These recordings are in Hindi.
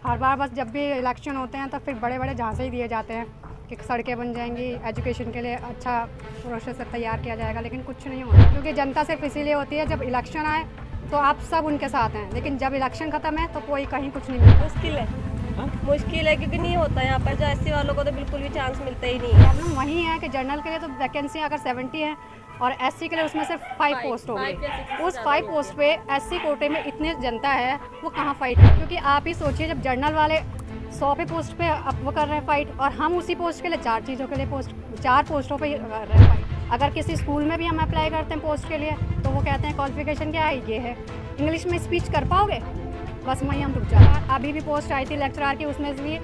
हर बार बस जब भी इलेक्शन होते हैं तो फिर बड़े बड़े झांसे ही दिए जाते हैं कि सड़कें बन जाएंगी, एजुकेशन के लिए अच्छा प्रोसेस तैयार किया जाएगा, लेकिन कुछ नहीं होता। क्योंकि जनता सिर्फ इसीलिए होती है जब इलेक्शन आए तो आप सब उनके साथ हैं, लेकिन जब इलेक्शन खत्म है तो कोई कहीं कुछ नहीं मिलता। मुश्किल है क्योंकि नहीं होता यहाँ पर। जो एससी वालों को तो बिल्कुल भी चांस मिलता ही नहीं है। प्रॉब्लम वही है कि जनरल के लिए तो वैकेंसी अगर 70 है और एससी के लिए उसमें सिर्फ 5 पोस्ट हो गई। उस 5 पोस्ट पे एससी कोटे में इतने जनता है, वो कहाँ फाइट है? क्योंकि आप ही सोचिए, जब जनरल वाले 100 पे पोस्ट पे अब वो कर रहे हैं फाइट, और हम उसी पोस्ट के लिए 4 चीज़ों के लिए चार पोस्टों पे कर रहे हैं फाइट। अगर किसी स्कूल में भी हम अप्लाई करते हैं पोस्ट के लिए तो वो कहते हैं क्वालिफिकेशन क्या है, ये है, इंग्लिश में स्पीच कर पाओगे, बस वहीं हम रुक जाए। अभी भी पोस्ट आई थी लेक्चरर की, उसमें भी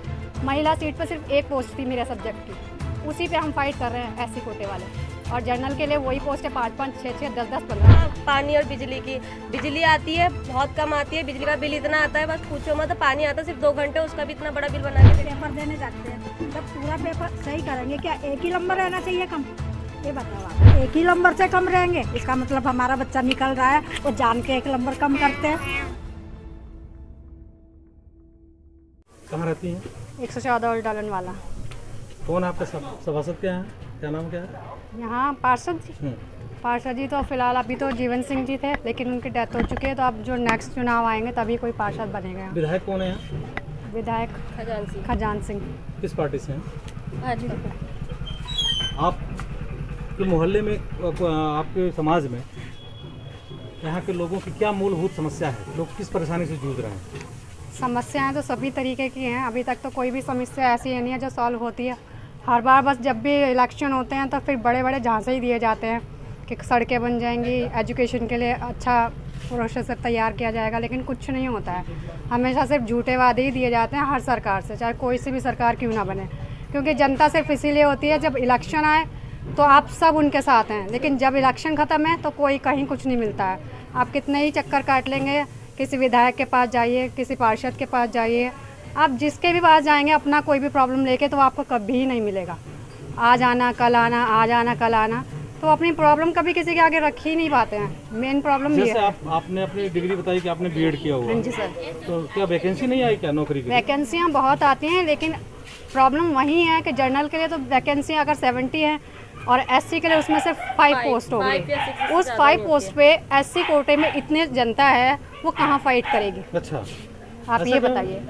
महिला सीट पर सिर्फ 1 पोस्ट थी मेरे सब्जेक्ट की, उसी पे हम फाइट कर रहे हैं एससी कोटे वाले। और जनरल के लिए वही पोस्ट है 5-5, 6-6, 10-10, 15। पानी और बिजली की, बिजली आती है बहुत कम आती है, बिजली का बिल इतना आता है बस पूछो मत। पानी आता है सिर्फ 2 घंटे, उसका भी इतना बड़ा बिल बना के पेपर देने जाते हैं। जब पूरा पेपर सही करेंगे, क्या एक ही नंबर रहना चाहिए कम? ये बताओ आप, एक ही नंबर से कम रहेंगे इसका मतलब हमारा बच्चा निकल रहा है, वो जान के 1 नंबर कम करते हैं। कहाँ रहती हैं? 114 और डालन वाला। कौन आपका सभासद क्या है, क्या नाम क्या है? यहाँ पार्षद जी, पार्षद जी तो फिलहाल अभी तो जीवन सिंह जी थे, लेकिन उनकी डेथ हो चुकी है, तो अब जो नेक्स्ट चुनाव आएंगे तभी कोई पार्षद बनेगा यहाँ। विधायक कौन है यहाँ? विधायक खजान सिंह। किस पार्टी से हैं भाजपा। आप के मोहल्ले में, आपके समाज में यहाँ के लोगों की क्या मूलभूत समस्या है? लोग किस परेशानी से जूझ रहे हैं? समस्याएं तो सभी तरीके की हैं, अभी तक तो कोई भी समस्या ऐसी नहीं है जो सॉल्व होती है। हर बार बस जब भी इलेक्शन होते हैं तो फिर बड़े बड़े झांसे ही दिए जाते हैं कि सड़कें बन जाएंगी, एजुकेशन के लिए अच्छा प्रोसेस तैयार किया जाएगा, लेकिन कुछ नहीं होता है। हमेशा सिर्फ झूठे वादे ही दिए जाते हैं हर सरकार से, चाहे कोई सी भी सरकार क्यों ना बने। क्योंकि जनता सिर्फ इसीलिए होती है जब इलेक्शन आए तो आप सब उनके साथ हैं, लेकिन जब इलेक्शन ख़त्म है तो कोई कहीं कुछ नहीं मिलता है। आप कितने ही चक्कर काट लेंगे, किसी विधायक के पास जाइए, किसी पार्षद के पास जाइए, आप जिसके भी पास जाएंगे अपना कोई भी प्रॉब्लम लेके, तो आपको कभी नहीं मिलेगा। आज आना कल आना, आज आना कल आना, तो अपनी प्रॉब्लम कभी किसी के आगे रख ही नहीं पाते हैं। मेन प्रॉब्लम ये है। आपने अपनी डिग्री बताई कि आपने बीएड किया हुआ। हाँ जी सर। तो क्या वैकेंसी नहीं आई क्या नौकरी की? वैकेंसियाँ बहुत आती हैं, लेकिन प्रॉब्लम वही है कि जनरल के लिए तो वैकेंसी अगर 70 है और एससी के लिए उसमें सिर्फ 5 पोस्ट हो गई। उस 5 पोस्ट पे एससी कोटे में इतने जनता है, वो कहाँ फाइट करेगी? अच्छा, आप ये बताइए।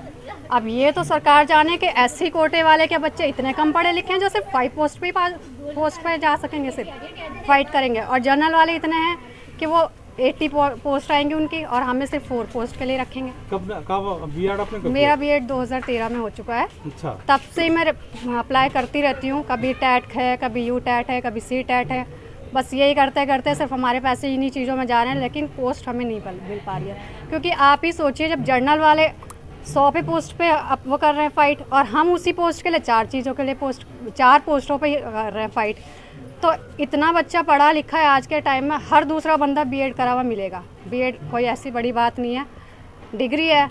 अब ये तो सरकार जाने कि एससी कोटे वाले के बच्चे इतने कम पढ़े लिखे हैं जो सिर्फ 5 पोस्ट पे जा सकेंगे, सिर्फ फाइट करेंगे, और जनरल वाले इतने हैं कि वो 80 पोस्ट आएंगी उनकी, और हमें सिर्फ 4 पोस्ट के लिए रखेंगे। कब बीएड आपने कब? मेरा बीएड 2013 में हो चुका है। अच्छा। तब से ही मैं अप्लाई करती रहती हूँ, कभी टैट है, कभी यू टैट है, कभी सी टैट है, बस यही करते करते सिर्फ हमारे पैसे इन्हीं चीज़ों में जा रहे हैं, लेकिन पोस्ट हमें नहीं मिल पा रही है। क्योंकि आप ही सोचिए, जब जनरल वाले 100 पे पोस्ट पे अब वो कर रहे हैं फाइट, और हम उसी पोस्ट के लिए 4 चीज़ों के लिए 4 पोस्टों पे कर रहे हैं फाइट, तो इतना बच्चा पढ़ा लिखा है आज के टाइम में, हर दूसरा बंदा बीएड करा हुआ मिलेगा। बीएड कोई ऐसी बड़ी बात नहीं है, डिग्री है,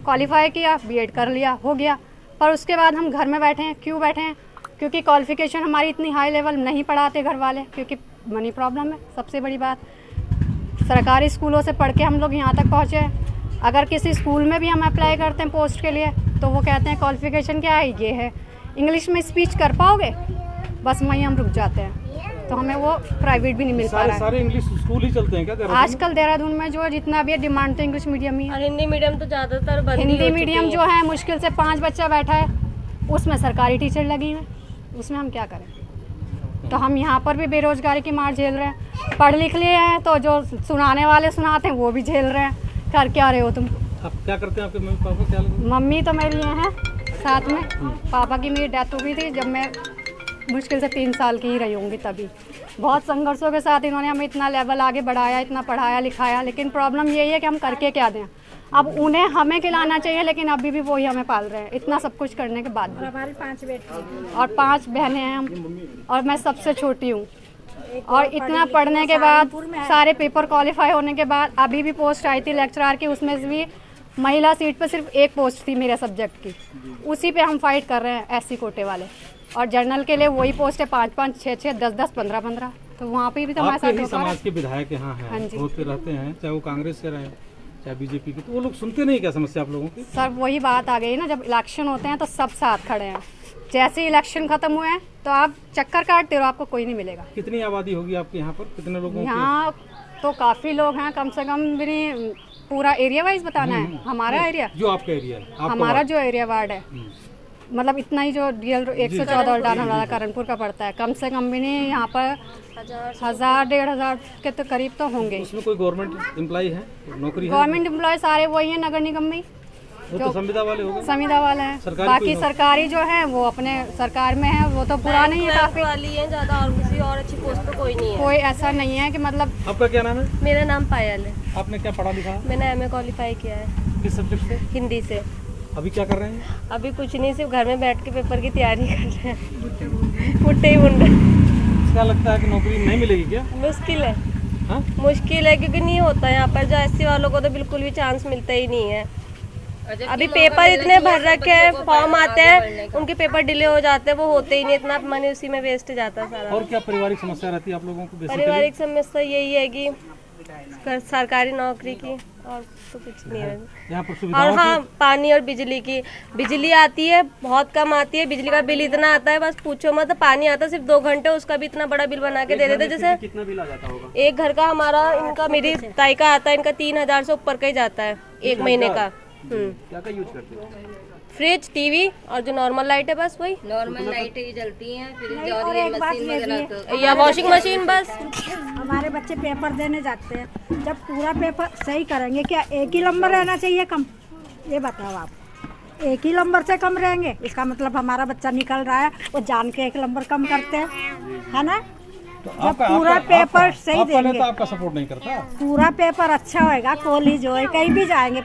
क्वालिफाई किया, बीएड कर लिया, हो गया, पर उसके बाद हम घर में बैठे हैं। क्यों बैठे हैं? क्योंकि क्वालिफिकेशन हमारी इतनी हाई लेवल नहीं पढ़ाते घर वाले, क्योंकि मनी प्रॉब्लम है सबसे बड़ी बात। सरकारी स्कूलों से पढ़ के हम लोग यहाँ तक पहुँचे हैं। अगर किसी स्कूल में भी हम अप्लाई करते हैं पोस्ट के लिए तो वो कहते हैं क्वालिफिकेशन क्या है, ये है, इंग्लिश में स्पीच कर पाओगे, बस वहीं हम रुक जाते हैं। तो हमें वो प्राइवेट भी नहीं मिल पा रहा है। सारे इंग्लिश स्कूल ही चलते हैं क्या देहरादून? आजकल देहरादून में जो जितना भी है डिमांड तो इंग्लिश मीडियम ही है। और हिंदी मीडियम तो ज़्यादातर बंद ही हो हिंदी चुकी मीडियम है। जो है मुश्किल से 5 बच्चा बैठा है, उसमें सरकारी टीचर लगी हैं, उसमें हम क्या करें? तो हम यहाँ पर भी बेरोजगारी की मार झेल रहे हैं। पढ़ लिख लिए हैं तो जो सुनाने वाले सुनाते हैं वो भी झेल रहे हैं। कर क्या रहे हो तुम? आप क्या करते हैं? आपके मम्मी पापा क्या लगते हैं? मम्मी तो मेरी ये हैं साथ में, पापा की मेरी डेथ हो गई थी जब मैं मुश्किल से 3 साल की ही रही होंगी। तभी बहुत संघर्षों के साथ इन्होंने हमें इतना लेवल आगे बढ़ाया, इतना पढ़ाया लिखाया, लेकिन प्रॉब्लम यही है कि हम करके क्या दें? अब उन्हें हमें खिलाना चाहिए, लेकिन अभी भी वही हमें पाल रहे हैं, इतना सब कुछ करने के बाद भी। हमारी 5 बेटे और 5 बहनें हैं हम, और मैं सबसे छोटी हूँ। और इतना पढ़ने के बाद, सारे पेपर क्वालिफाई होने के बाद, अभी भी पोस्ट आई थी लेक्चरर की, उसमें भी महिला सीट पर सिर्फ 1 पोस्ट थी मेरे सब्जेक्ट की, उसी पे हम फाइट कर रहे हैं एससी कोटे वाले। और जनरल के लिए वही पोस्ट है 5-5, 6-6, 10-10, 15-15, तो वहाँ पे भी तो हमारे साथ समाज के विधायक यहाँ हैं, होते रहते हैं, चाहे वो कांग्रेस से रहे चाहे बीजेपी की, तो वो लोग सुनते नहीं क्या समस्या आप लोगों की? सर वही बात आ गई ना, जब इलेक्शन होते हैं तो सब साथ खड़े हैं, जैसे ही इलेक्शन खत्म हुए हैं तो आप चक्कर काटते हो, आपको कोई नहीं मिलेगा। कितनी आबादी होगी आपके यहाँ पर, कितने लोगों की? यहाँ तो काफ़ी लोग हैं, कम से कम भी नहीं, पूरा एरिया वाइज बताना है। हमारा एरिया, जो आपका एरिया है, आपका हमारा वार्ड। जो एरिया वार्ड है, मतलब इतना ही जो डीएल 114 डाना वाला कारणपुर का पड़ता है, कम से कम भी नहीं यहाँ पर 1000 1500 के तो करीब तो होंगे। उसमें कोई गवर्नमेंट एम्प्लॉय है, नौकरी है? गवर्नमेंट एम्प्लॉय सारे वही हैं नगर निगम में, वो तो संविदा वाले हो गए। संविदा वाले हैं। सरकारी बाकी कोई सरकारी जो है वो अपने सरकार में है, वो तो पूरा नहीं है काफी, वाली है ज़्यादा, और किसी और अच्छी पोस्ट पे कोई नहीं है। कोई ऐसा नहीं है कि मतलब। आपका क्या नाम है? मेरा नाम पायल है। आपने क्या पढ़ा लिखा है? मैंने एमए क्वालिफाई किया है। किस सब्जेक्ट से? हिंदी से। अभी क्या कर रहे हैं? अभी कुछ नहीं, सिर्फ घर में बैठ के पेपर की तैयारी कर रहे हैं। भुट्टे ही बुन रहे। क्या लगता है कि नौकरी नहीं मिलेगी क्या? मुश्किल है। हाँ? मुश्किल है क्योंकि नहीं होता यहाँ पर, जो एससी वालों को तो बिल्कुल भी चांस मिलता ही नहीं है। अभी पेपर इतने भर रखे हैं, फॉर्म आते हैं, उनके पेपर डिले हो जाते हैं, वो होते ही नहीं, इतना मनी उसी में वेस्ट जाता है सारा। और क्या पारिवारिक समस्या रहती है आप लोगों को? पारिवारिक समस्या यही है कि सरकारी नौकरी की, और तो कुछ नहीं है। यहाँ पर और सुविधाओं हाँ, पानी और बिजली की, बिजली आती है बहुत कम आती है, बिजली का बिल इतना आता है बस पूछो मत। पानी आता है सिर्फ 2 घंटे, उसका भी इतना बड़ा बिल बना के दे देते। जैसे कितना बिल आ जाता होगा? एक घर का हमारा, इनका मेरी ताई का आता है, इनका 3000 से ऊपर का ही जाता है 1 महीने का। क्या यूज करते हो? फ्रिज, टीवी और जो नॉर्मल लाइट है, बस वही। नॉर्मल लाइटें ही जलती हैं, फिर और एक बात ये भी है, या वॉशिंग मशीन बस। हमारे बच्चे पेपर देने जाते हैं, जब पूरा पेपर सही करेंगे, क्या एक ही नंबर रहना चाहिए कम? ये बताओ आप। एक ही नंबर से कम रहेंगे, इसका मतलब हमारा बच्चा निकल रहा है, वो जान के 1 नंबर कम करते हैं, है ना? तो जब पूरा पेपर सही देंगे, तो आपका सपोर्ट नहीं करता। पूरा पेपर अच्छा होएगा, कॉलेज हो कहीं भी जाएंगे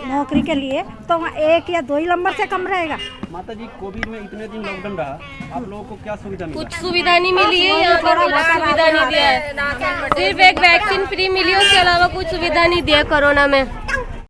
नौकरी के लिए, तो वहाँ 1 या 2 ही नंबर से कम रहेगा। माता जी, कोविड में इतने दिन लॉकडाउन रहा, आप लोगों को क्या सुविधा मिला? कुछ सुविधा नहीं मिली है यहाँ पर, कुछ सुविधा नहीं दिया है। सिर्फ एक वैक्सीन फ्री मिली है, उसके अलावा कुछ सुविधा नहीं दिया कोरोना में।